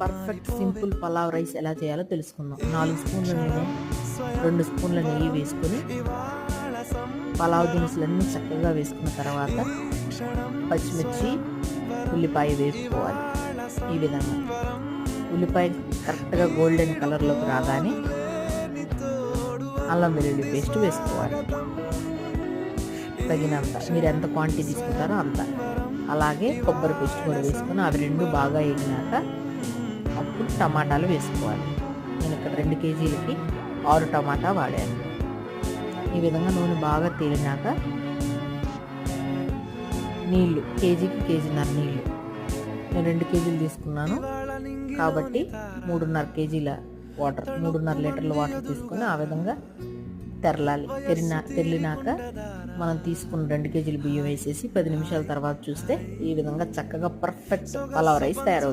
Perfect simple pulao rice ఎలా చేయాలో తెలుసుకుందాం. 4 స్పూన్ల నూనె, 2 స్పూన్ల నెయ్యి వేసుకుని పలావ్ దినుసులన్నీ చక్కగా వేసుకున్న తర్వాత పచ్చిమిర్చి, ఉల్లిపాయ వేసుకోవాలి. ఈ విధంగా ఉల్లిపాయ కరెక్ట్గా గోల్డెన్ కలర్లోకి రాగానే అల్లం వెల్లుల్లి పేస్ట్ వేసుకోవాలి. తగినంత, మీరు ఎంత క్వాంటిటీ తీసుకుంటారో అంత. అలాగే కొబ్బరి పేస్ట్ కూడా వేసుకొని అవి రెండు బాగా వేగినాక అప్పుడు టమాటాలు వేసుకోవాలి. నేను ఇక్కడ 2 కేజీలకి 6 టమాటా వాడాను. ఈ విధంగా నూనె బాగా తేలినాక నీళ్ళు, కేజీన్నర నీళ్ళు. నేను 2 కేజీలు తీసుకున్నాను కాబట్టి 3.5 కేజీల వాటర్, 3.5 లీటర్ల వాటర్ తీసుకొని ఆ విధంగా తెరలాలి. తెరిలినాక మనం తీసుకున్న 2 కేజీల బియ్యం వేసేసి 10 నిమిషాల తర్వాత చూస్తే ఈ విధంగా చక్కగా పర్ఫెక్ట్ పలావ్ రైస్ తయారవుతుంది.